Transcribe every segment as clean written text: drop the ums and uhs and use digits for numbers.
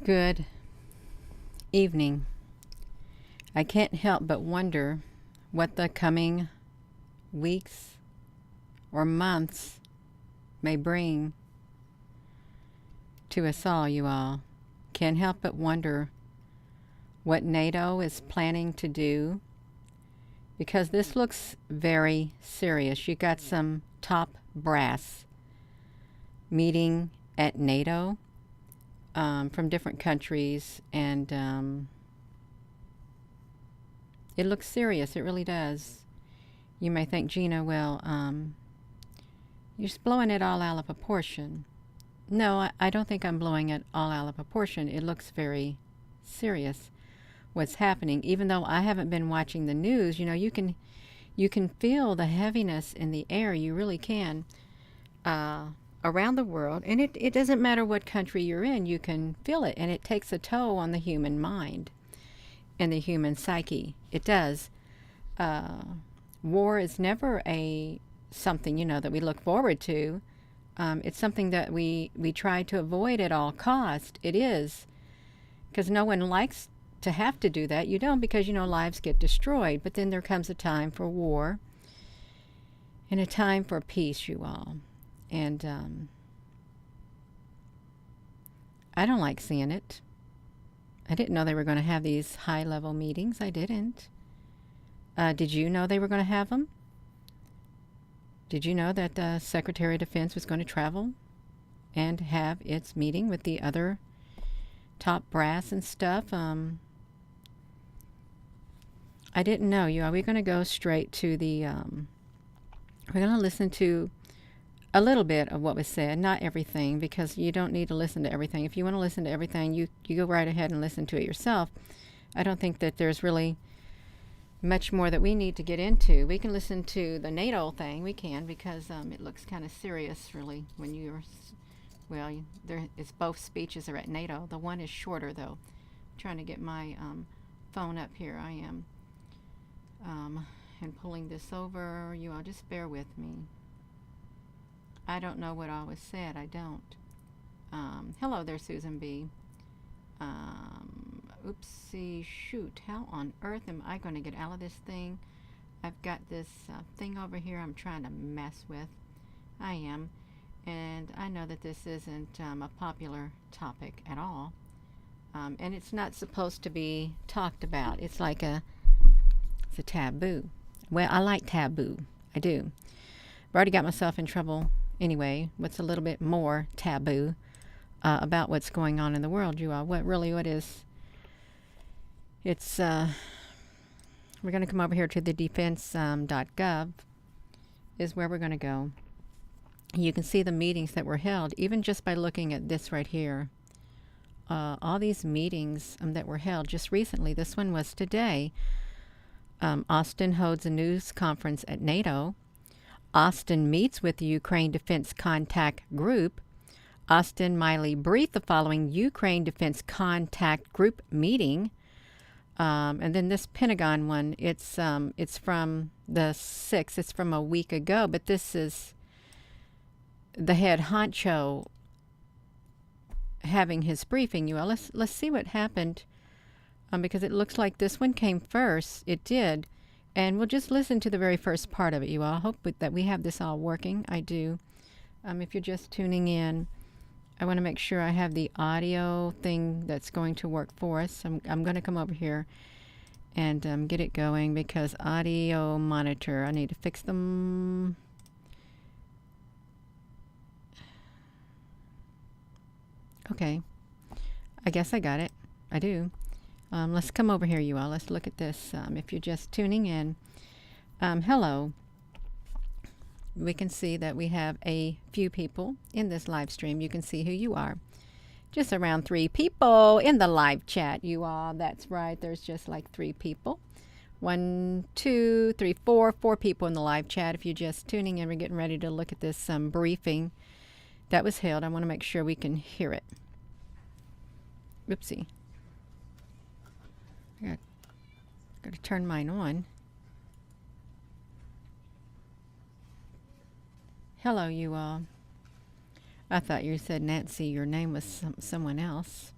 Good evening. I can't help but wonder what the coming weeks or months may bring to us all, you all. Can't help but wonder what NATO is planning to do because this looks very serious. You got some top brass meeting at NATO from different countries, and it looks serious. It really does. You may think, Gina, well, you're just blowing it all out of proportion. No, I don't think I'm blowing it all out of proportion. It looks very serious what's happening. Even though I haven't been watching the news, you can feel the heaviness in the air. You really can. Around the world, and it doesn't matter what country you're in, you can feel it, and it takes a toll on the human mind and the human psyche. It does. War is never something that we look forward to. It's something that we try to avoid at all cost. It is, because no one likes to have to do that. You don't, because lives get destroyed. But then there comes a time for war and a time for peace, you all. And I don't like seeing it. I didn't know they were going to have these high-level meetings. I didn't. Did you know they were going to have them? Did you know that the Secretary of Defense was going to travel and have its meeting with the other top brass and stuff? I didn't know. We're going to go straight to the... we're going to listen to a little bit of what was said, not everything, because you don't need to listen to everything. If you want to listen to everything, you go right ahead and listen to it yourself. I don't think that there's really much more that we need to get into. We can listen to the NATO thing. We can, because it looks kind of serious, really, when you're... Well, it's both speeches are at NATO. The one is shorter, though. I'm trying to get my phone up here. I am. And pulling this over. You all just bear with me. I don't know what all was said. I don't. Hello there, Susan B. Oopsie, shoot. How on earth am I going to get out of this thing? I've got this thing over here I'm trying to mess with. I am. And I know that this isn't a popular topic at all. And it's not supposed to be talked about. It's like it's a taboo. Well, I like taboo. I do. I've already got myself in trouble anyway. What's a little bit more taboo about what's going on in the world, you all? What is? It's, we're going to come over here to the defense.gov is where we're going to go. You can see the meetings that were held, even just by looking at this right here. All these meetings that were held just recently. This one was today. Austin holds a news conference at NATO. Austin meets with the Ukraine Defense Contact Group. Austin Milley briefed the following Ukraine Defense Contact Group meeting. And then this Pentagon one, it's from the 6th. It's from a week ago, but this is the head honcho having his briefing. You all, let's see what happened, because it looks like this one came first. It did. And we'll just listen to the very first part of it, you all. I hope that we have this all working. I do. If you're just tuning in, I want to make sure I have the audio thing that's going to work for us. I'm going to come over here and get it going, because audio monitor, I need to fix them. Okay. I guess I got it. I do. Let's come over here, you all. Let's look at this. If you're just tuning in, hello. We can see that we have a few people in this live stream. You can see who you are. Just around 3 people in the live chat, you all. That's right. There's just like 3 people. 1, 2, 3, 4 people in the live chat. If you're just tuning in, we're getting ready to look at this briefing that was held. I want to make sure we can hear it. Oopsie. I got to turn mine on. Hello, you all. I thought you said Nancy. Your name was someone else.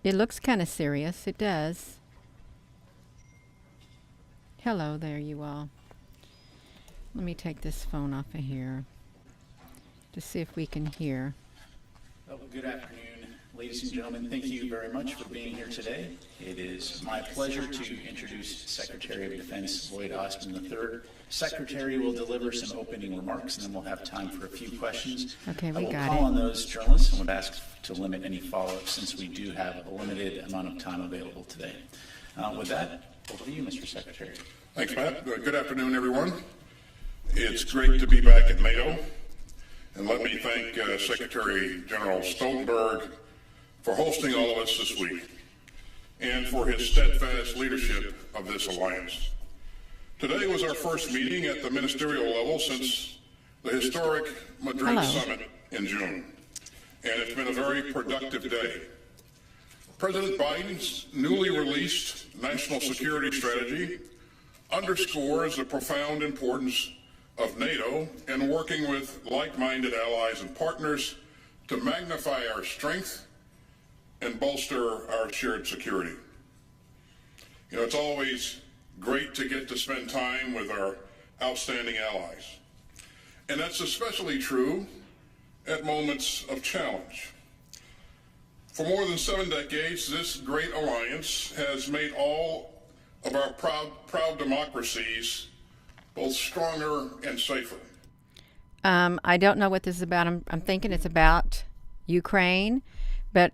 It looks kind of serious. It does. Hello there, you all. Let me take this phone off of here to see if we can hear. Well, good afternoon, ladies and gentlemen. Thank you very much for being here today. It is my pleasure to introduce Secretary of Defense Lloyd III. Secretary will deliver some opening remarks, and then we'll have time for a few questions. Okay, I we will got call it. on those journalists and would ask to limit any follow-up since we do have a limited amount of time available today. With that, over to you, Mr. Secretary. Thanks, Matt. Good afternoon, everyone. It's great to be back at NATO. And let me thank Secretary General Stoltenberg for hosting all of us this week and for his steadfast leadership of this alliance. Today was our first meeting at the ministerial level since the historic Madrid summit in June, and it's been a very productive day. President Biden's newly released national security strategy underscores the profound importance of NATO and working with like-minded allies and partners to magnify our strength and bolster our shared security. You know, it's always great to get to spend time with our outstanding allies. And that's especially true at moments of challenge. For more than 7 decades, this great alliance has made all of our proud democracies both stronger and safer. I don't know what this is about. I'm thinking it's about Ukraine, but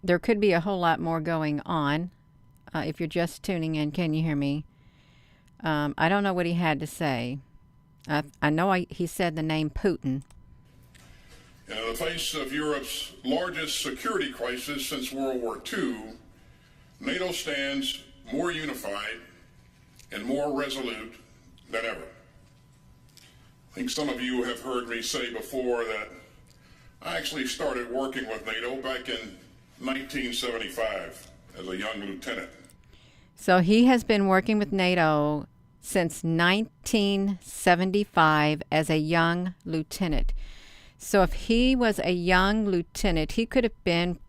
there could be a whole lot more going on. If you're just tuning in, can you hear me? I don't know what he had to say. I know he said the name Putin. In the face of Europe's largest security crisis since World War II, NATO stands more unified and more resolute than ever. I think some of you have heard me say before that I actually started working with NATO back in 1975 as a young lieutenant. So he has been working with NATO since 1975 as a young lieutenant. So if he was a young lieutenant, he could have been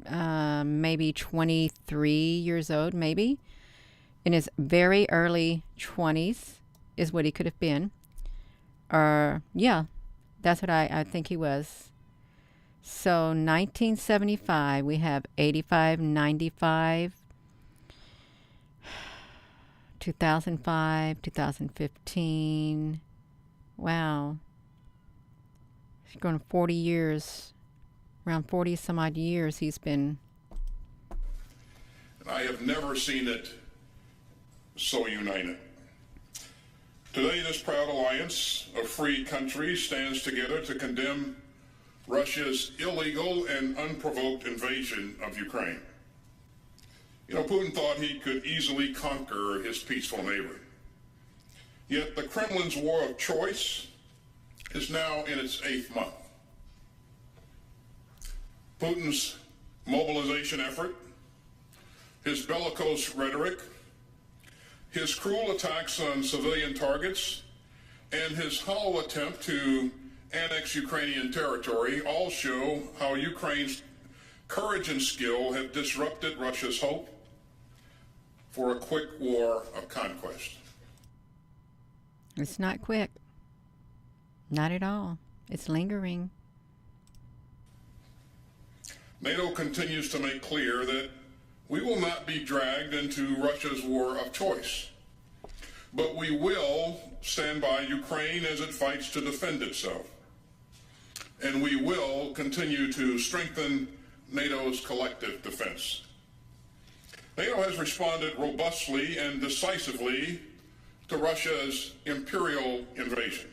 maybe 23 years old, maybe. In his very early 20s is what he could have been. Or, yeah, that's what I think he was. So 1975, we have 85, 95, 2005, 2015. Wow. It's going 40 years, around 40 some odd years he's been. And I have never seen it so united. Today, this proud alliance of free countries stands together to condemn Russia's illegal and unprovoked invasion of Ukraine. You know, Putin thought he could easily conquer his peaceful neighbor. Yet the Kremlin's war of choice is now in its 8th month. Putin's mobilization effort, his bellicose rhetoric, his cruel attacks on civilian targets, and his hollow attempt to annex Ukrainian territory all show how Ukraine's courage and skill have disrupted Russia's hope for a quick war of conquest. It's not quick. Not at all. It's lingering. NATO continues to make clear that we will not be dragged into Russia's war of choice, but we will stand by Ukraine as it fights to defend itself. And we will continue to strengthen NATO's collective defense. NATO has responded robustly and decisively to Russia's imperial invasion.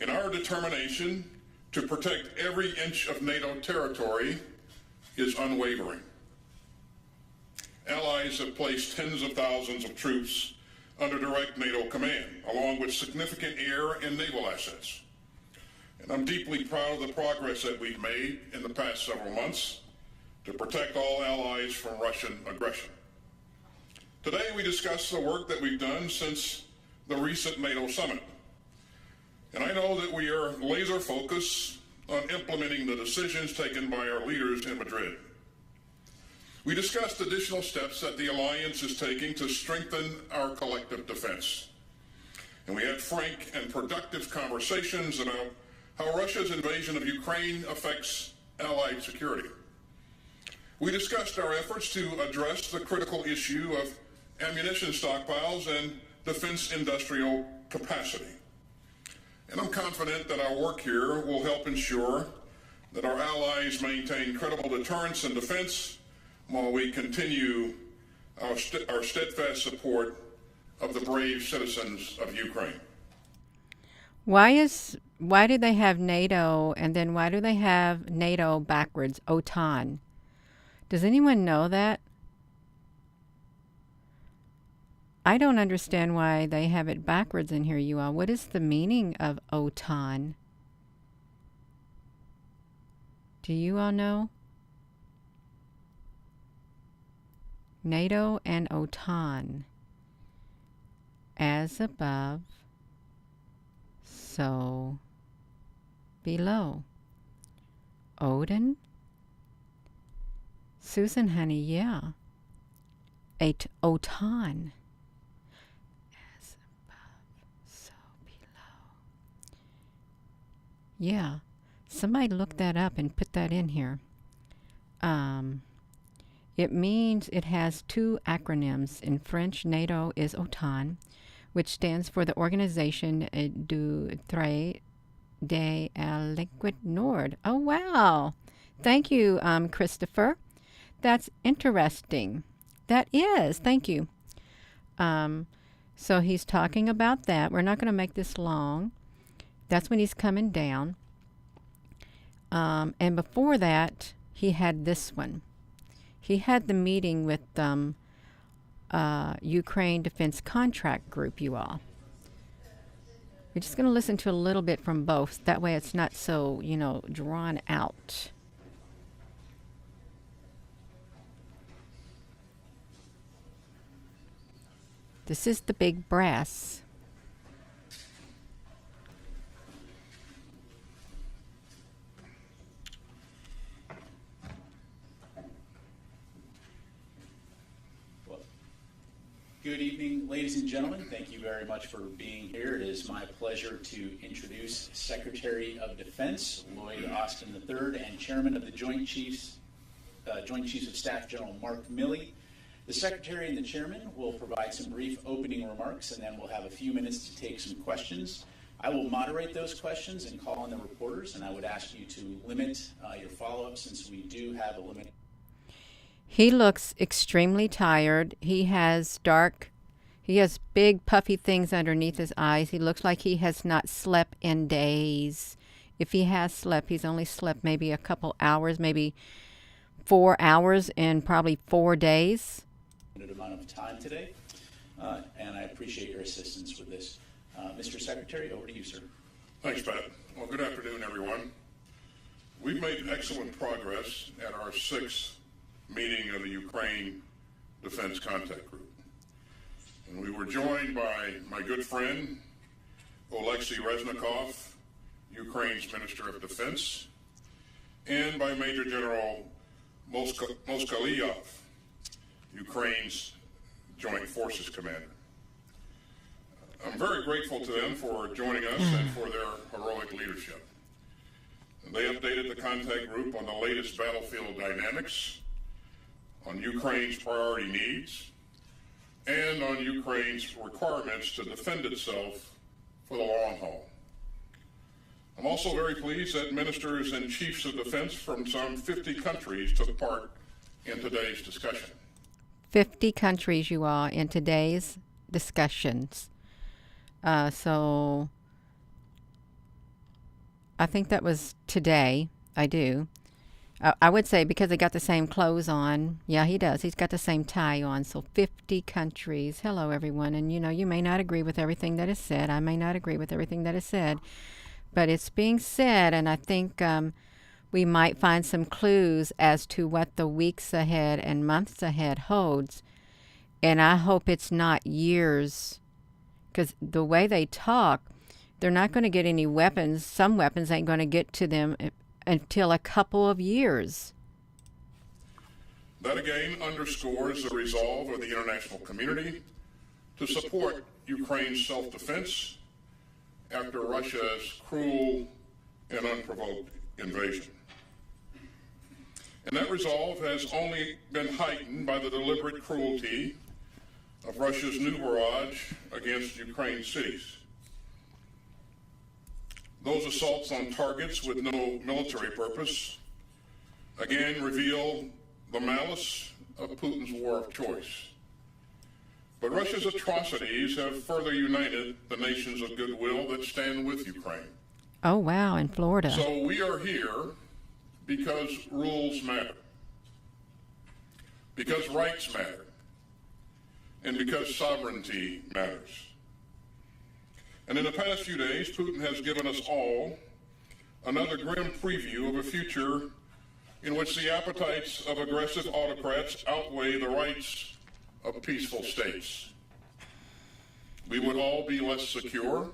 And our determination to protect every inch of NATO territory is unwavering. Allies have placed tens of thousands of troops under direct NATO command, along with significant air and naval assets. And I'm deeply proud of the progress that we've made in the past several months to protect all allies from Russian aggression. Today we discuss the work that we've done since the recent NATO summit. And I know that we are laser focused on implementing the decisions taken by our leaders in Madrid. We discussed additional steps that the alliance is taking to strengthen our collective defense. And we had frank and productive conversations about how Russia's invasion of Ukraine affects Allied security. We discussed our efforts to address the critical issue of ammunition stockpiles and defense industrial capacity. And I'm confident that our work here will help ensure that our allies maintain credible deterrence and defense while we continue our steadfast support of the brave citizens of Ukraine. Why do they have NATO, and then why do they have NATO backwards, OTAN? Does anyone know that? I don't understand why they have it backwards in here, you all. What is the meaning of OTAN? Do you all know? NATO and OTAN. As above, so below. Odin? Susan, honey, yeah. OTAN. As above, so below. Yeah. Somebody look that up and put that in here. It means it has two acronyms. In French, NATO is OTAN, which stands for the Organisation du Traité de l'Atlantique Nord. Oh, wow. Thank you, Christopher. That's interesting. That is. Thank you. So he's talking about that. We're not going to make this long. That's when he's coming down. And before that, he had this one. He had the meeting with Ukraine Defense Contract Group, you all. We're just going to listen to a little bit from both. That way it's not so, drawn out. This is the big brass. Good evening, ladies and gentlemen. Thank you very much for being here. It is my pleasure to introduce Secretary of Defense Lloyd Austin III and Chairman of the Joint Chiefs of Staff General Mark Milley. The Secretary and the Chairman will provide some brief opening remarks, and then we'll have a few minutes to take some questions. I will moderate those questions and call on the reporters, and I would ask you to limit your follow-up since we do have a limit. He looks extremely tired. He has big puffy things underneath his eyes. He looks like he has not slept in days. If he has slept, he's only slept maybe a couple hours, maybe 4 hours in probably 4 days. Amount of time today, and I appreciate your assistance with this. Mr. Secretary, over to you, sir. Thanks, Pat. Well, good afternoon, everyone. We've made excellent progress at our 6th meeting of the Ukraine Defense Contact Group. And we were joined by my good friend, Oleksiy Reznikov, Ukraine's Minister of Defense, and by Major General Moskalyov, Ukraine's Joint Forces Commander. I'm very grateful to them for joining us and for their heroic leadership. They updated the contact group on the latest battlefield dynamics, on Ukraine's priority needs, and on Ukraine's requirements to defend itself for the long haul. I'm also very pleased that ministers and chiefs of defense from some 50 countries took part in today's discussion. 50 countries, you all, in today's discussions. So I think that was today. I do. I would say because they got the same clothes on. Yeah, he does. He's got the same tie on. So 50 countries. Hello, everyone. And, you may not agree with everything that is said. I may not agree with everything that is said. But it's being said, and I think we might find some clues as to what the weeks ahead and months ahead holds. And I hope it's not years, because the way they talk, they're not going to get any weapons. Some weapons ain't going to get to them until a couple of years. That again underscores the resolve of the international community to support Ukraine's self-defense after Russia's cruel and unprovoked invasion. And that resolve has only been heightened by the deliberate cruelty of Russia's new barrage against Ukraine's cities. Those assaults on targets with no military purpose again reveal the malice of Putin's war of choice. But Russia's atrocities have further united the nations of goodwill that stand with Ukraine. Oh, wow, in Florida. So we are here because rules matter, because rights matter, and because sovereignty matters. And in the past few days, Putin has given us all another grim preview of a future in which the appetites of aggressive autocrats outweigh the rights of peaceful states. We would all be less secure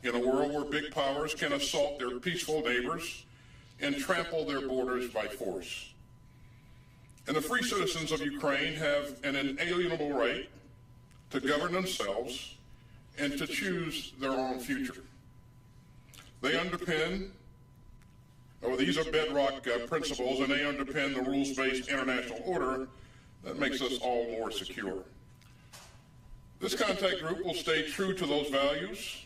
in a world where big powers can assault their peaceful neighbors and trample their borders by force. And the free citizens of Ukraine have an inalienable right to govern themselves and to choose their own future. These are bedrock principles, and they underpin the rules-based international order that makes us all more secure. This contact group will stay true to those values,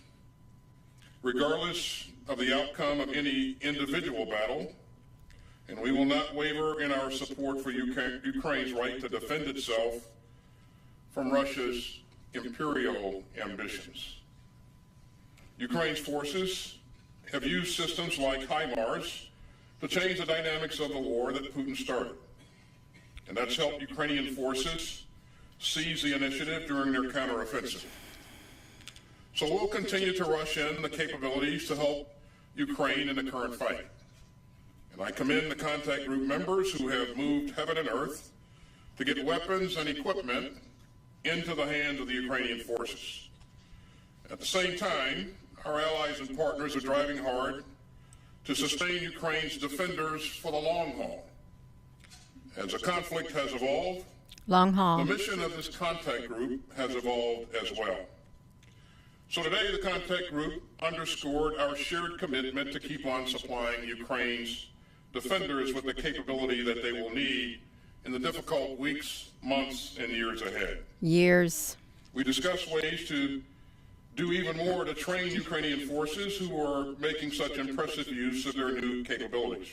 regardless of the outcome of any individual battle, and we will not waver in our support for Ukraine's right to defend itself from Russia's imperial ambitions. Ukraine's forces have used systems like HIMARS to change the dynamics of the war that Putin started. And that's helped Ukrainian forces seize the initiative during their counteroffensive. So we'll continue to rush in the capabilities to help Ukraine in the current fight. And I commend the contact group members who have moved heaven and earth to get weapons and equipment into the hands of the Ukrainian forces. At the same time, our allies and partners are driving hard to sustain Ukraine's defenders for the long haul. As the conflict has evolved, Long haul. the mission of this contact group has evolved as well. So today, the contact group underscored our shared commitment to keep on supplying Ukraine's defenders with the capability that they will need in the difficult weeks, months, and years ahead. Years. We discussed ways to do even more to train Ukrainian forces who are making such impressive use of their new capabilities.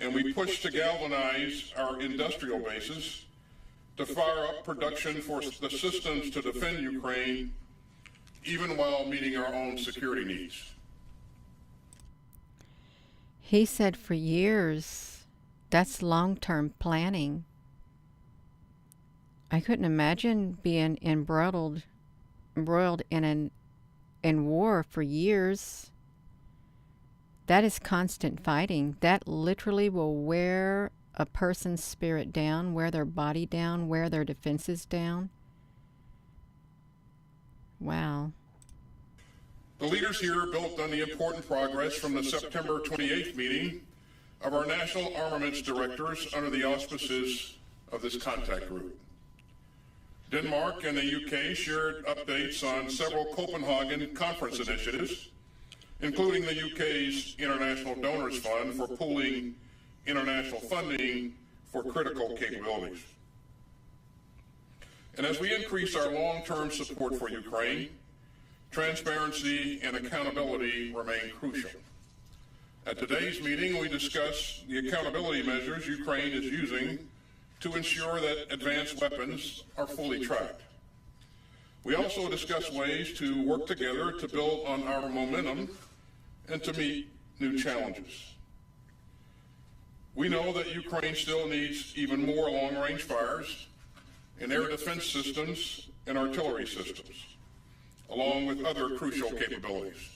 And we pushed to galvanize our industrial bases to fire up production for the systems to defend Ukraine, even while meeting our own security needs. He said for years. That's long-term planning. I couldn't imagine being embroiled in war for years. That is constant fighting. That literally will wear a person's spirit down, wear their body down, wear their defenses down. Wow. The leaders here built on the important progress from the September 28th meeting of our national armaments directors under the auspices of this contact group. Denmark and the UK shared updates on several Copenhagen conference initiatives, including the UK's International Donors Fund for pooling international funding for critical capabilities. And as we increase our long-term support for Ukraine, transparency and accountability remain crucial. At today's meeting, we discuss the accountability measures Ukraine is using to ensure that advanced weapons are fully tracked. We also discuss ways to work together to build on our momentum and to meet new challenges. We know that Ukraine still needs even more long-range fires and air defense systems and artillery systems, along with other crucial capabilities.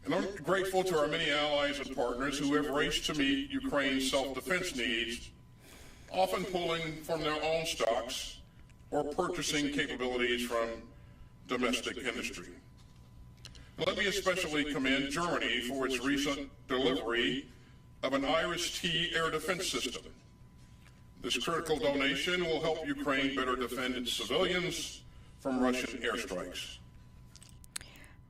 And I'm grateful to our many allies and partners who have raced to meet Ukraine's self-defense needs, often pulling from their own stocks or purchasing capabilities from domestic industry. Let me especially commend Germany for its recent delivery of an Iris-T air defense system. This critical donation will help Ukraine better defend its civilians from Russian airstrikes.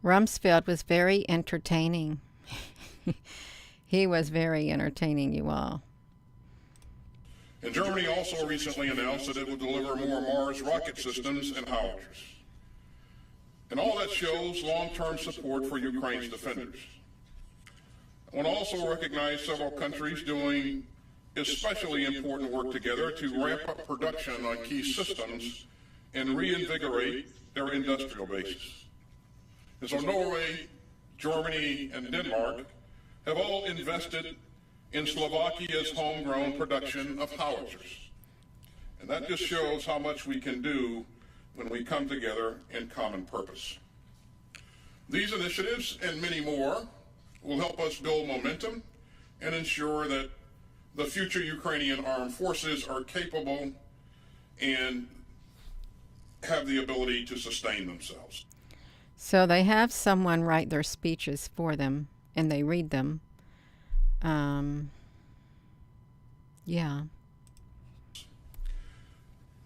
Rumsfeld was very entertaining. He was very entertaining, you all. And Germany also recently announced that it would deliver more Mars rocket systems and howitzers. And all that shows long-term support for Ukraine's defenders. I want to also recognize several countries doing especially important work together to ramp up production on key systems and reinvigorate their industrial bases. And so Norway, Germany, and Denmark have all invested in Slovakia's homegrown production of howitzers. And that just shows how much we can do when we come together in common purpose. These initiatives and many more will help us build momentum and ensure that the future Ukrainian armed forces are capable and have the ability to sustain themselves. So they have someone write their speeches for them, and they read them. Yeah.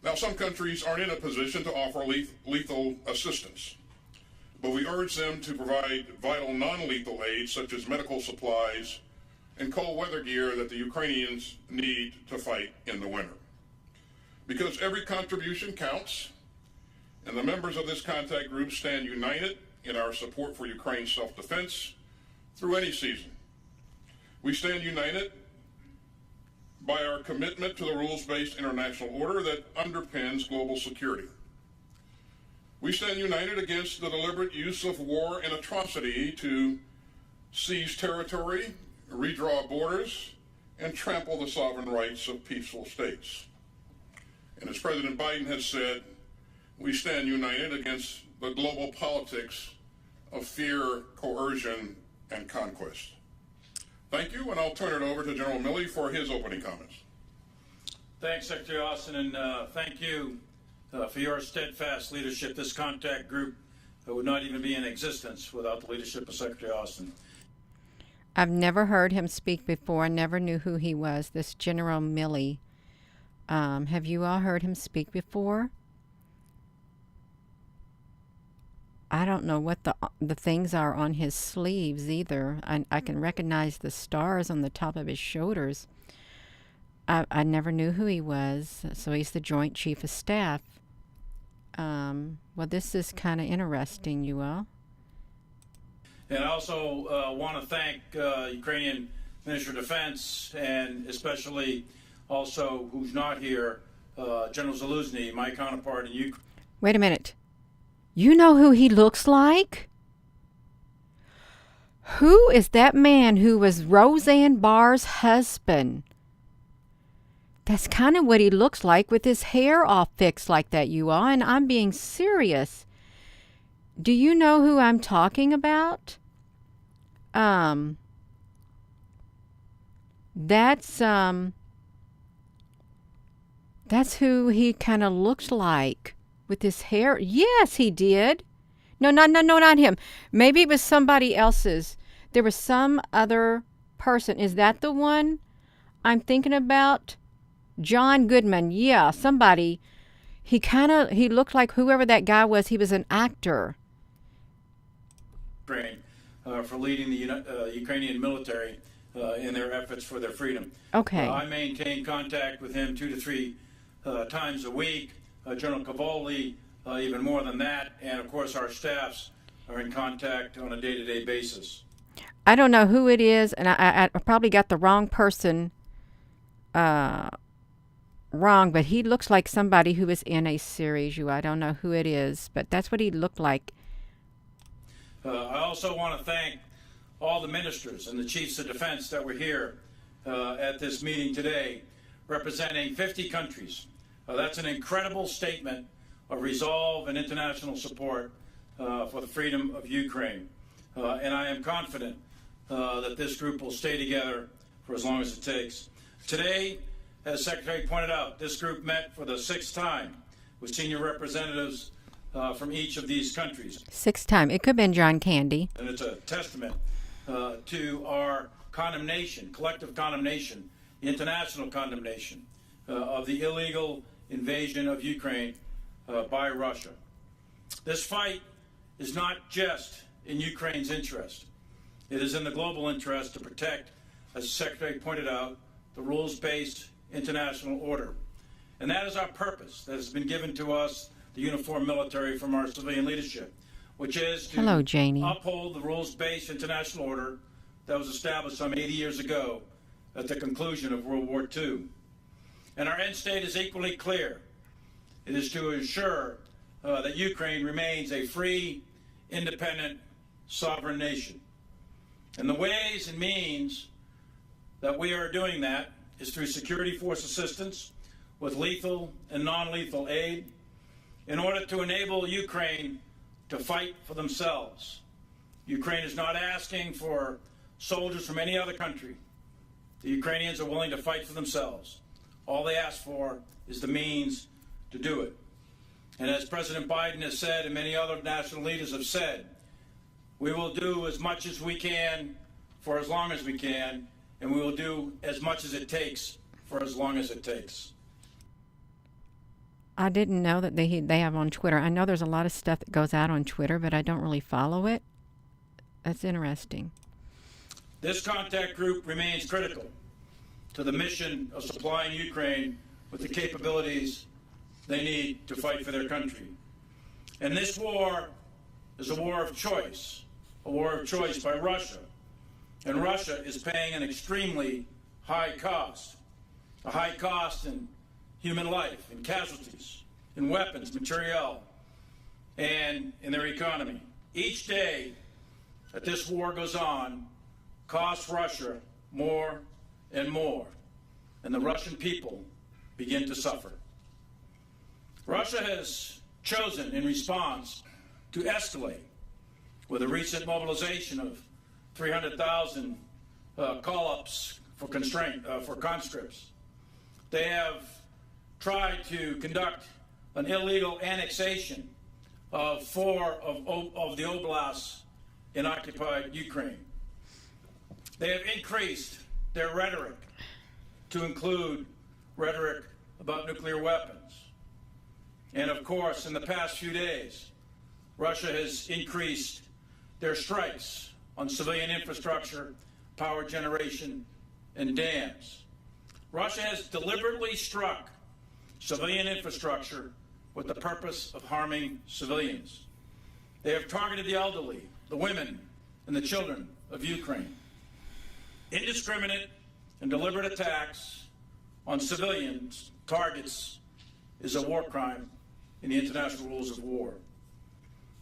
Now, some countries aren't in a position to offer lethal assistance, but we urge them to provide vital non-lethal aid such as medical supplies and cold weather gear that the Ukrainians need to fight in the winter. Because every contribution counts, and the members of this contact group stand united in our support for Ukraine's self-defense through any season. We stand united by our commitment to the rules-based international order that underpins global security. We stand united against the deliberate use of war and atrocity to seize territory, redraw borders, and trample the sovereign rights of peaceful states. And as President Biden has said, we stand united against the global politics of fear, coercion, and conquest. Thank you, and I'll turn it over to General Milley for his opening comments. Thanks, Secretary Austin, and thank you for your steadfast leadership. This contact group would not even be in existence without the leadership of Secretary Austin. I've never heard him speak before. I never knew who he was, this General Milley. Have you all heard him speak before? I don't know what the things are on his sleeves either. I can recognize the stars on the top of his shoulders. I never knew who he was. So he's the Joint Chief of Staff. Well, this is kind of interesting, you all. And I also want to thank Ukrainian Minister of Defense, and especially also, who's not here, General Zaluzny, my counterpart in Ukraine. Wait a minute. You know who he looks like? Who is that man who was Roseanne Barr's husband? That's kind of what he looks like with his hair all fixed like that, you all, and I'm being serious. Do you know who I'm talking about? That's who he kind of looks like. With his hair? Yes, he did. No, not him. Maybe it was somebody else's. There was some other person. Is that the one I'm thinking about? John Goodman. Yeah, somebody. He looked like whoever that guy was. He was an actor. For leading the Ukrainian military in their efforts for their freedom. Okay. I maintain contact with him 2 to 3 times a week. General Cavoli, even more than that, and of course our staffs are in contact on a day-to-day basis. I don't know who it is, and I probably got the wrong person wrong, but he looks like somebody who was in a series. I don't know who it is, but that's what he looked like. I also want to thank all the ministers and the chiefs of defense that were here at this meeting today, representing 50 countries. That's an incredible statement of resolve and international support for the freedom of Ukraine. And I am confident that this group will stay together for as long as it takes. Today, as Secretary pointed out, this group met for the 6th time with senior representatives from each of these countries. 6th time. It could have been John Candy. And it's a testament to our condemnation, collective condemnation, international condemnation of the illegal invasion of Ukraine by Russia. This fight is not just in Ukraine's interest. It is in the global interest to protect, as the Secretary pointed out, the rules-based international order. And that is our purpose that has been given to us, the uniformed military, from our civilian leadership, which is to Hello, Janie. uphold the rules-based international order that was established some 80 years ago at the conclusion of World War II. And our end state is equally clear. It is to ensure that Ukraine remains a free, independent, sovereign nation. And the ways and means that we are doing that is through security force assistance with lethal and non-lethal aid in order to enable Ukraine to fight for themselves. Ukraine is not asking for soldiers from any other country. The Ukrainians are willing to fight for themselves. All they ask for is the means to do it. And as President Biden has said, and many other national leaders have said, we will do as much as we can for as long as we can, and we will do as much as it takes for as long as it takes. I didn't know that they have on Twitter. I know there's a lot of stuff that goes out on Twitter, but I don't really follow it. That's interesting. This contact group remains critical to the mission of supplying Ukraine with the capabilities they need to fight for their country. And this war is a war of choice by Russia. And Russia is paying an extremely high cost, a high cost in human life, in casualties, in weapons, materiel, and in their economy. Each day that this war goes on costs Russia more and more, and the Russian people begin to suffer. Russia has chosen, in response, to escalate with a recent mobilization of 300,000 call-ups for conscripts. They have tried to conduct an illegal annexation of 4 of the oblasts in occupied Ukraine. They have increased their rhetoric to include rhetoric about nuclear weapons. And of course, in the past few days, Russia has increased their strikes on civilian infrastructure, power generation, and dams. Russia has deliberately struck civilian infrastructure with the purpose of harming civilians. They have targeted the elderly, the women, and the children of Ukraine. Indiscriminate and deliberate attacks on civilians targets is a war crime in the international rules of war.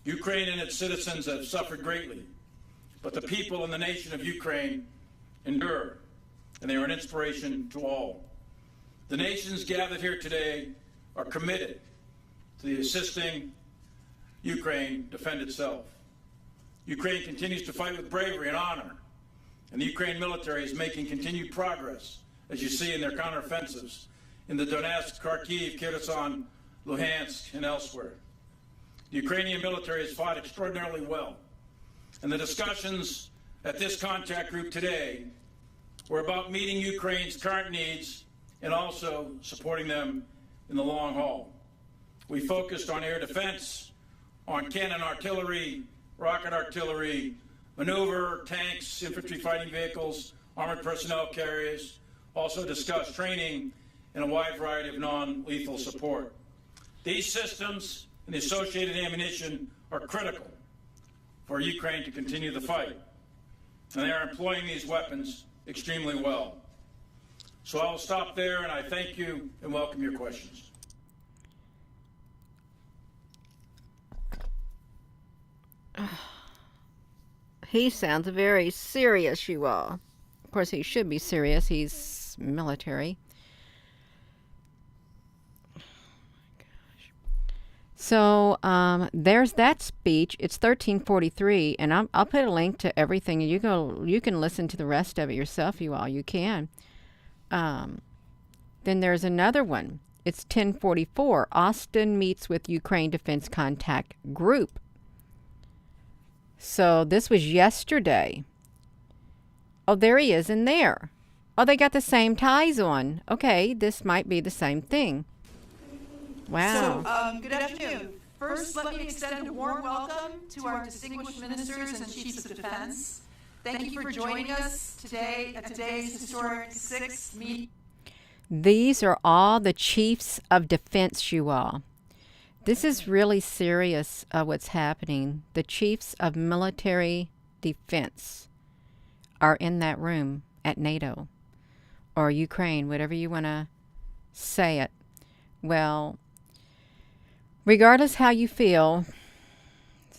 Ukraine and its citizens have suffered greatly, but the people and the nation of Ukraine endure, and they are an inspiration to all. The nations gathered here today are committed to the assisting Ukraine defend itself. Ukraine continues to fight with bravery and honor, and the Ukraine military is making continued progress, as you see in their counteroffensives in the Donetsk, Kharkiv, Kherson, Luhansk, and elsewhere. The Ukrainian military has fought extraordinarily well, and the discussions at this contact group today were about meeting Ukraine's current needs and also supporting them in the long haul. We focused on air defense, on cannon artillery, rocket artillery, maneuver, tanks, infantry fighting vehicles, armored personnel carriers, also discussed training and a wide variety of non-lethal support. These systems and the associated ammunition are critical for Ukraine to continue the fight, and they are employing these weapons extremely well. So I'll stop there, and I thank you and welcome your questions. He sounds very serious, you all. Of course, he should be serious. He's military. Oh my gosh. So there's that speech. It's 13:43, and I'll put a link to everything. You can listen to the rest of it yourself, you all. You can. Then there's another one. It's 10:44. Austin meets with Ukraine Defense Contact Group. So this was yesterday. Oh, there he is in there. Oh, they got the same ties on. Okay, this might be the same thing. Wow. So, good afternoon. First, let me extend a warm welcome to our distinguished ministers and chiefs of defense. Thank you for joining us today at today's historic sixth meeting. These are all the chiefs of defense, you all. This is really serious, what's happening. The chiefs of military defense are in that room at NATO or Ukraine, whatever you want to say it. Well, regardless how you feel,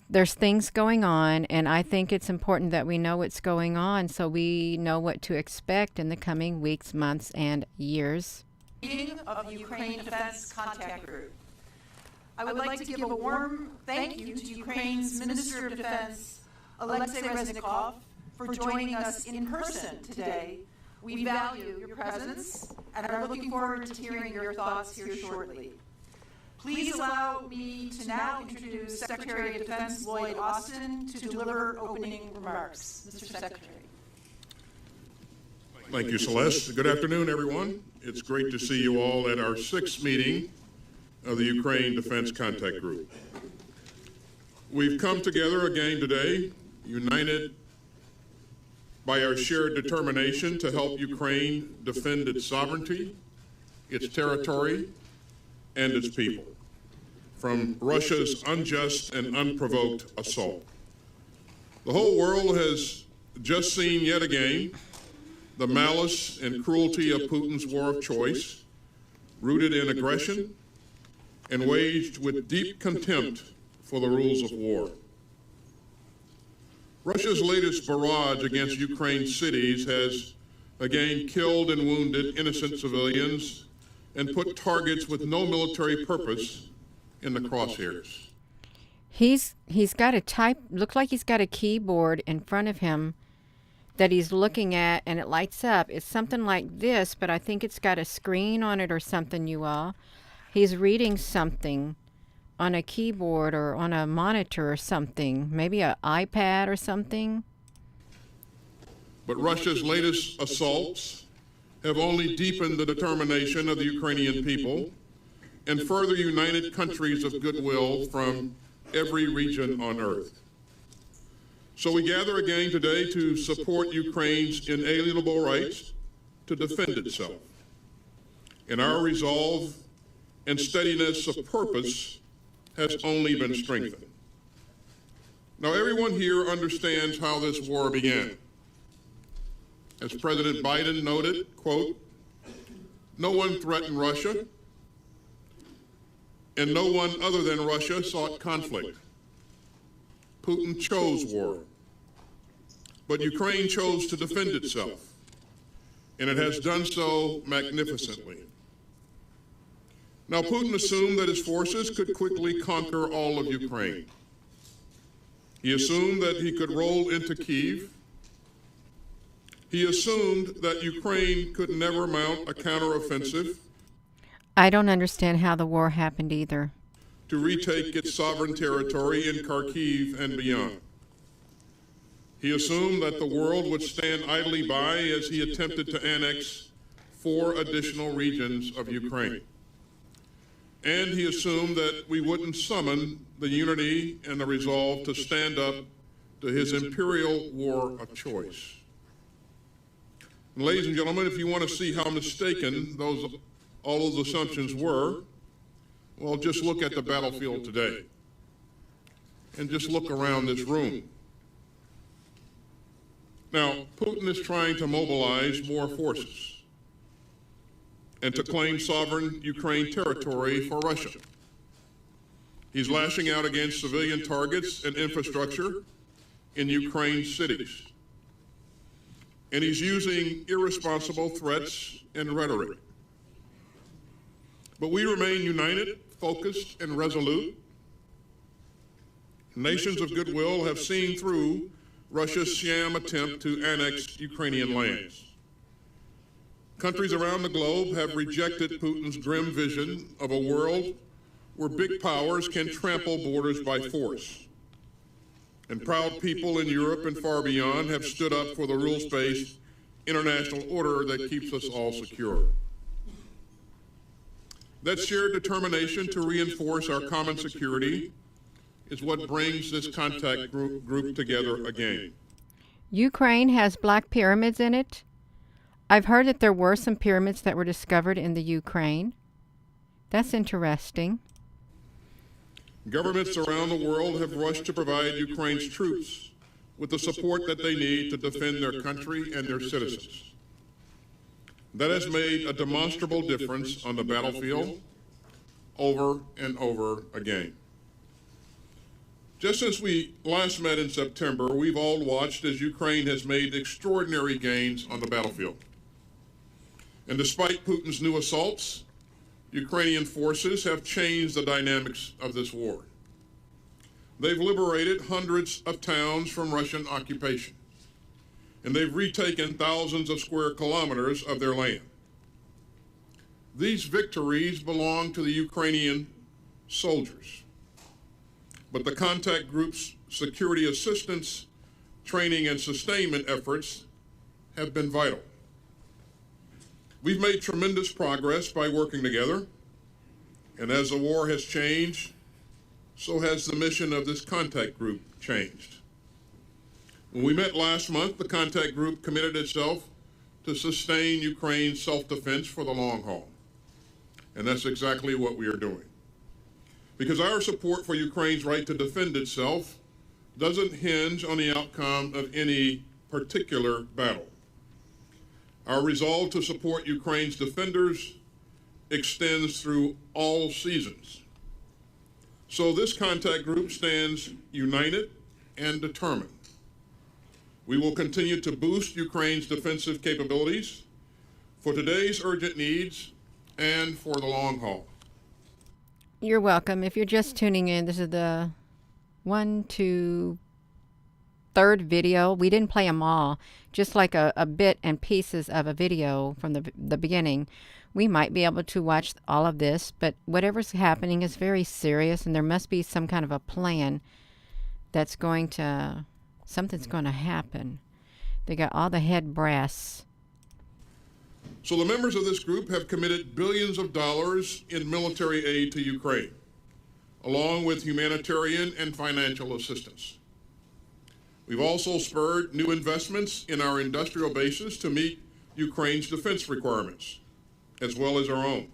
there's things going on, and I think it's important that we know what's going on so we know what to expect in the coming weeks, months, and years. Meeting of the Ukraine Defense Contact Group. I would like to give a warm thank you to Ukraine's Minister of Defense, Alexei Reznikov, for joining us in person today. We value your presence and are looking forward to hearing your thoughts here shortly. Please allow me to now introduce Secretary of Defense Lloyd Austin to deliver opening remarks. Mr. Secretary. Thank you, Celeste. Good afternoon, everyone. It's great to see you all at our sixth meeting of the Ukraine Defense Contact Group. We've come together again today, united by our shared determination to help Ukraine defend its sovereignty, its territory, and its people from Russia's unjust and unprovoked assault. The whole world has just seen yet again the malice and cruelty of Putin's war of choice, rooted in aggression and waged with deep contempt for the rules of war. Russia's latest barrage against Ukraine's cities has again killed and wounded innocent civilians and put targets with no military purpose in the crosshairs. He's got a look like he's got a keyboard in front of him that he's looking at, and it lights up. It's something like this, but I think it's got a screen on it or something, you all. He's reading something on a keyboard or on a monitor or something, maybe an iPad or something. But Russia's latest assaults have only deepened the determination of the Ukrainian people and further united countries of goodwill from every region on earth. So we gather again today to support Ukraine's inalienable rights to defend itself. And our resolve and steadiness of purpose has only been strengthened. Now, everyone here understands how this war began. As President Biden noted, quote, "No one threatened Russia, and no one other than Russia sought conflict. Putin chose war, but Ukraine chose to defend itself, and it has done so magnificently. Now, Putin assumed that his forces could quickly conquer all of Ukraine. He assumed that he could roll into Kyiv. He assumed that Ukraine could never mount a counteroffensive. I don't understand how the war happened either. To retake its sovereign territory in Kharkiv and beyond. He assumed that the world would stand idly by as he attempted to annex 4 additional regions of Ukraine. And he assumed that we wouldn't summon the unity and the resolve to stand up to his imperial war of choice. And ladies and gentlemen, if you want to see how mistaken all those assumptions were, well, just look at the battlefield today. And just look around this room. Now, Putin is trying to mobilize more forces and to claim sovereign Ukraine territory for Russia. He's lashing out against civilian targets and infrastructure in Ukraine's cities. And he's using irresponsible threats and rhetoric. But we remain united, focused, and resolute. Nations of goodwill have seen through Russia's sham attempt to annex Ukrainian lands. Countries around the globe have rejected Putin's grim vision of a world where big powers can trample borders by force. And proud people in Europe and far beyond have stood up for the rules-based international order that keeps us all secure. That shared determination to reinforce our common security is what brings this contact group together again. Ukraine has black pyramids in it. I've heard that there were some pyramids that were discovered in the Ukraine. That's interesting. Governments around the world have rushed to provide Ukraine's troops with the support that they need to defend their country and their citizens. That has made a demonstrable difference on the battlefield over and over again. Just since we last met in September, we've all watched as Ukraine has made extraordinary gains on the battlefield. And despite Putin's new assaults, Ukrainian forces have changed the dynamics of this war. They've liberated hundreds of towns from Russian occupation, and they've retaken thousands of square kilometers of their land. These victories belong to the Ukrainian soldiers, but the contact group's security assistance, training, and sustainment efforts have been vital. We've made tremendous progress by working together, and as the war has changed, so has the mission of this contact group changed. When we met last month, the contact group committed itself to sustain Ukraine's self-defense for the long haul, and that's exactly what we are doing. Because our support for Ukraine's right to defend itself doesn't hinge on the outcome of any particular battle. Our resolve to support Ukraine's defenders extends through all seasons. So this contact group stands united and determined. We will continue to boost Ukraine's defensive capabilities for today's urgent needs and for the long haul. You're welcome. If you're just tuning in, this is the 3rd video. We didn't play them all, just like a bit and pieces of a video from the beginning. We might be able to watch all of this, but whatever's happening is very serious, and there must be some kind of a plan that's something's going to happen. They got all the head brass. So the members of this group have committed billions of dollars in military aid to Ukraine, along with humanitarian and financial assistance. We've also spurred new investments in our industrial bases to meet Ukraine's defense requirements, as well as our own.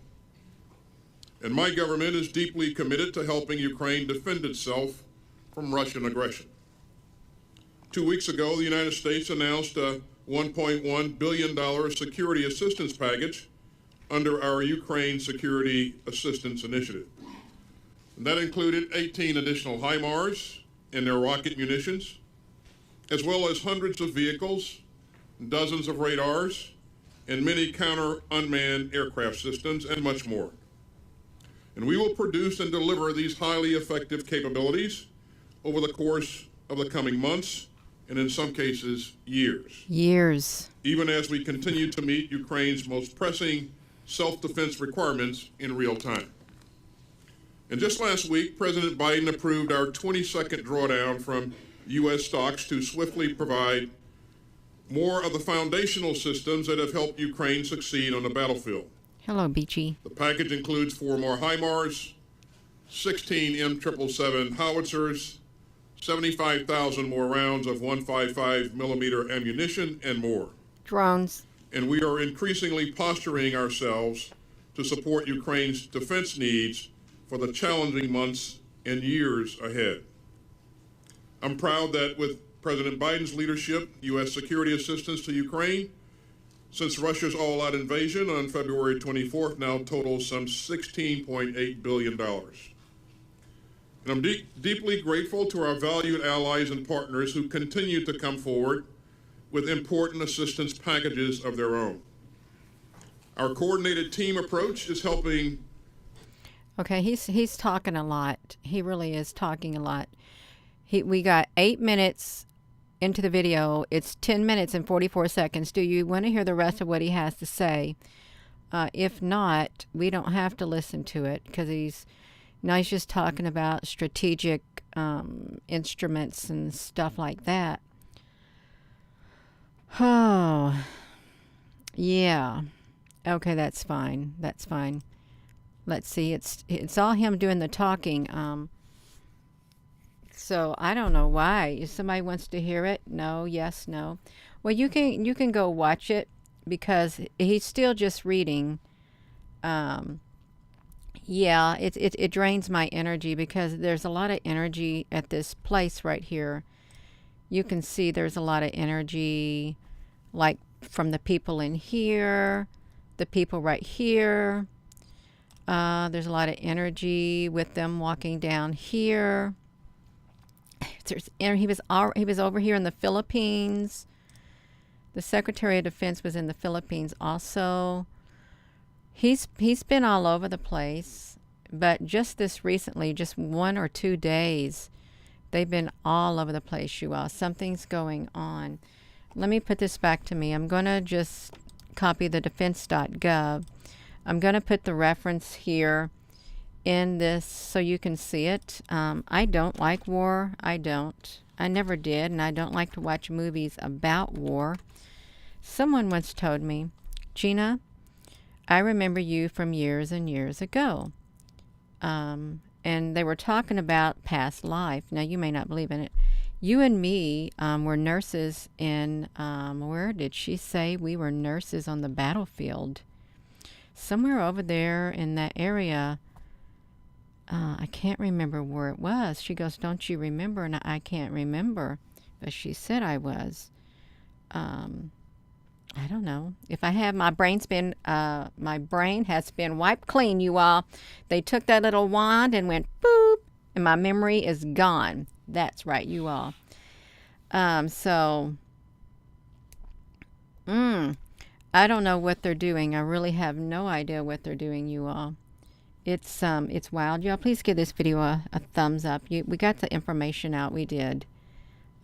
And my government is deeply committed to helping Ukraine defend itself from Russian aggression. 2 weeks ago, the United States announced a $1.1 billion security assistance package under our Ukraine Security Assistance Initiative. And that included 18 additional HIMARS and their rocket munitions, as well as hundreds of vehicles, dozens of radars, and many counter-unmanned aircraft systems, and much more. And we will produce and deliver these highly effective capabilities over the course of the coming months, and in some cases, years. Even as we continue to meet Ukraine's most pressing self-defense requirements in real time. And just last week, President Biden approved our 22nd drawdown from U.S. stocks to swiftly provide more of the foundational systems that have helped Ukraine succeed on the battlefield. Hello, Beachy. The package includes 4 more HIMARS, 16 M777 howitzers, 75,000 more rounds of 155 millimeter ammunition, and more. Drones. And we are increasingly posturing ourselves to support Ukraine's defense needs for the challenging months and years ahead. I'm proud that with President Biden's leadership, U.S. security assistance to Ukraine since Russia's all-out invasion on February 24th now totals some $16.8 billion. And I'm deeply grateful to our valued allies and partners who continue to come forward with important assistance packages of their own. Our coordinated team approach is helping. Okay, he's talking a lot. He really is talking a lot. We got 8 minutes into the video. It's 10 minutes and 44 seconds. Do you want to hear the rest of what he has to say? If not, we don't have to listen to it, because he's just talking about strategic instruments and stuff like that. Oh, yeah. Okay, that's fine. That's fine. Let's see. It's all him doing the talking. So I don't know why. If somebody wants to hear it, no, yes, no. Well, you can go watch it, because he's still just reading. Yeah, it drains my energy, because there's a lot of energy at this place right here. You can see there's a lot of energy, like from the people in here, the people right here. There's a lot of energy with them walking down here. He was over here in the Philippines. The Secretary of Defense was in the Philippines also. He's been all over the place, but just this recently, just 1 or 2 days, they've been all over the place, you all. Something's going on. Let me put this back to me. I'm going to just copy the defense.gov. I'm going to put the reference here in this so you can see it. I don't like war. I never did, and I don't like to watch movies about war. Someone once told me, Gina, I remember you from years and years ago. And they were talking about past life. Now, you may not believe in it. You and me were nurses in, where did she say we were nurses on the battlefield? Somewhere over there in that area. I can't remember where it was. She goes, don't you remember? And I can't remember. But she said I was. I don't know. If I have, my brain has been wiped clean, you all. They took that little wand and went boop, and my memory is gone. That's right, you all. I don't know what they're doing. I really have no idea what they're doing, you all. It's wild. Y'all, please give this video a thumbs up. We got the information out. We did.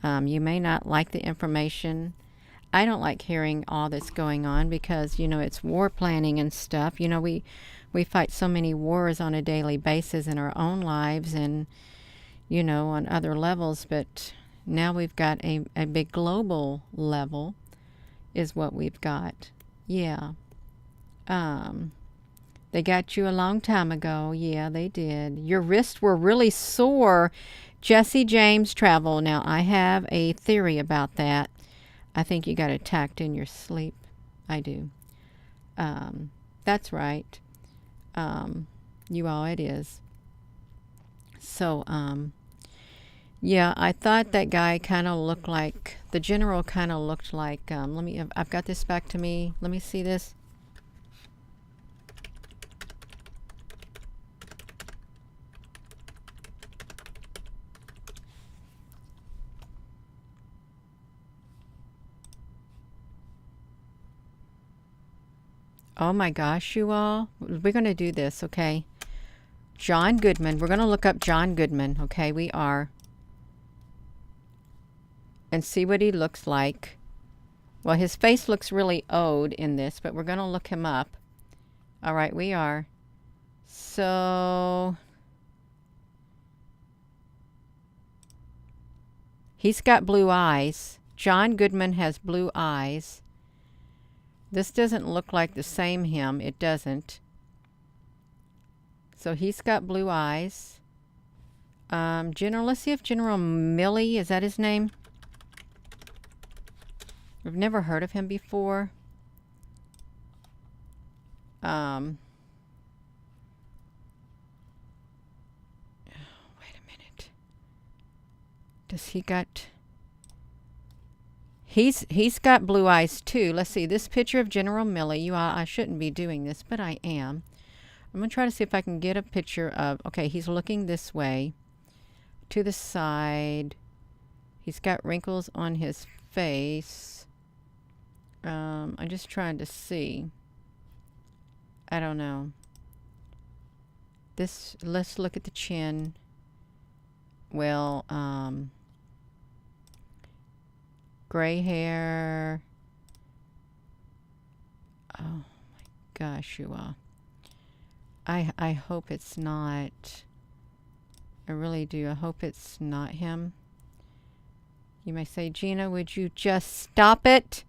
You may not like the information. I don't like hearing all that's going on, because, it's war planning and stuff. We fight so many wars on a daily basis in our own lives and, on other levels. But now we've got a big global level is what we've got. Yeah. They got you a long time ago. Yeah, they did. Your wrists were really sore. Jesse James Travel. Now, I have a theory about that. I think you got attacked in your sleep. I do. That's right. You all, it is. So, yeah, I thought that guy kind of looked like, the general kind of looked like, I've got this back to me. Let me see this. Oh my gosh, you all. We're going to do this, okay? John Goodman. We're going to look up John Goodman, okay? We are. And see what he looks like. Well, his face looks really old in this, but we're going to look him up. All right, we are. So, he's got blue eyes. John Goodman has blue eyes. This doesn't look like the same him. It doesn't. So he's got blue eyes. Let's see if General Milley, is that his name? I've never heard of him before. Wait a minute. Does he got... He's got blue eyes too. Let's see, this picture of General Milley. I shouldn't be doing this, but I am. I'm going to try to see if I can get a picture of... Okay, he's looking this way. To the side. He's got wrinkles on his face. I'm just trying to see. I don't know. Let's look at the chin. Well, gray hair. Oh my gosh, you all. I hope it's not. I really do. I hope it's not him. You may say, Gina, would you just stop it?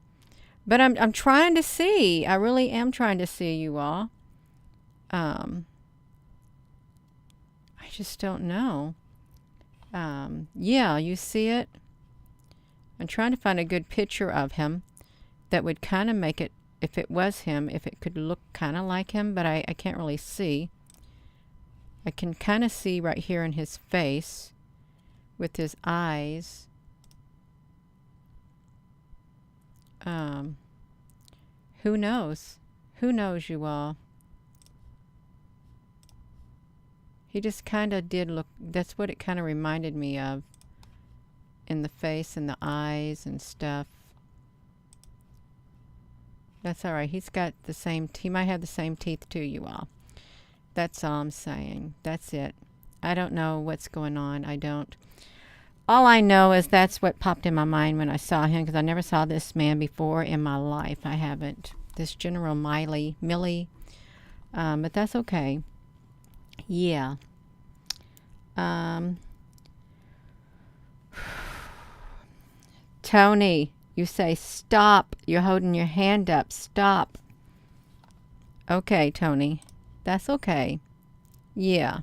But I'm trying to see. I really am trying to see, you all. I just don't know. Yeah, you see it? I'm trying to find a good picture of him that would kind of make it, if it was him, if it could look kind of like him, but I can't really see. I can kind of see right here in his face with his eyes. Who knows? Who knows, you all? He just kind of did look, that's what it kind of reminded me of. In the face and the eyes and stuff. That's alright. He's got the same, he might have the same teeth too, you all. That's all I'm saying. That's it. I don't know what's going on. I don't. All I know is that's what popped in my mind when I saw him, because I never saw this man before in my life. I haven't. This General Milley. But that's okay. Yeah. Tony, you say stop. You're holding your hand up. Stop. Okay, Tony. That's okay. Yeah.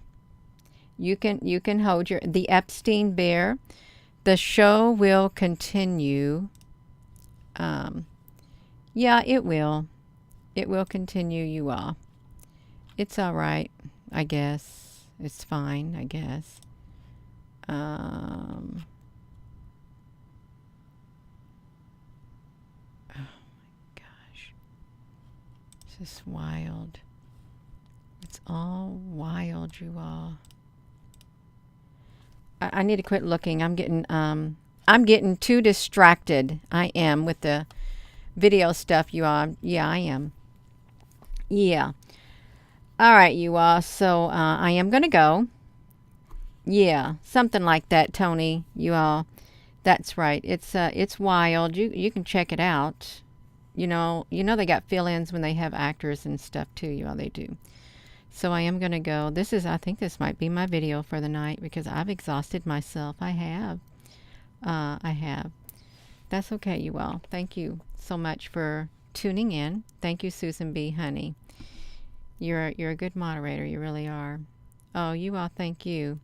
You can hold the Epstein Bear. The show will continue. Yeah, it will. It will continue, you all. It's all right, I guess. It's fine, I guess. Oh my gosh. This is wild. It's all wild, you all. I need to quit looking. I'm getting too distracted. I am with the video stuff, you all. Yeah, I am. Yeah. All right, you all. So I am going to go. Yeah, something like that, Tony. You all. That's right. It's wild. You can check it out. You know they got fill-ins when they have actors and stuff too. You all, they do. So I am going to go. I think this might be my video for the night because I've exhausted myself. I have. That's okay, you all. Thank you so much for tuning in. Thank you, Susan B. Honey. You're a good moderator. You really are. Oh, you all, thank you.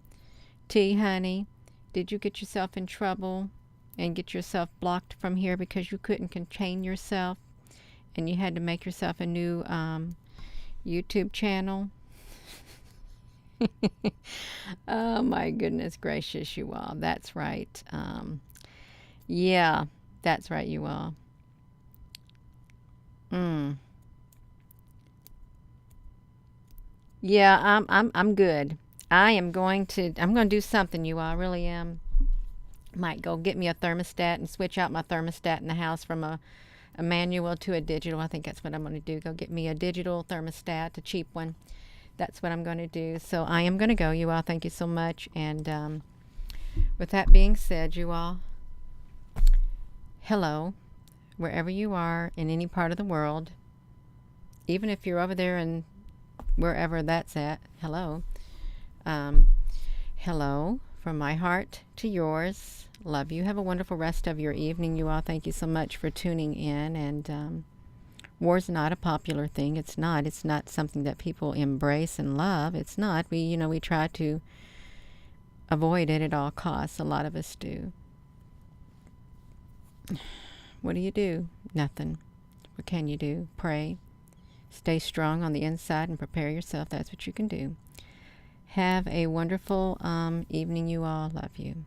T. Honey, did you get yourself in trouble and get yourself blocked from here because you couldn't contain yourself and you had to make yourself a new YouTube channel? Oh my goodness gracious, you all. That's right. Yeah, that's right, you all. Yeah, I'm good. I'm going to do something, you all. I really am. Might go get me a thermostat and switch out my thermostat in the house from a manual to a digital. I think that's what I'm going to do. Go get me a digital thermostat, a cheap one. That's what I'm going to do. So I am going to go, you all. Thank you so much. And with that being said, you all, hello, wherever you are in any part of the world, even if you're over there in wherever that's at, hello. Hello from my heart to yours. Love you. Have a wonderful rest of your evening, you all. Thank you so much for tuning in. And war's not a popular thing. It's not something that people embrace and love. It's not. We try to avoid it at all costs. A lot of us do. What do you do? Nothing. What can you do? Pray. Stay strong on the inside and prepare yourself. That's what you can do. Have a wonderful evening, you all. Love you.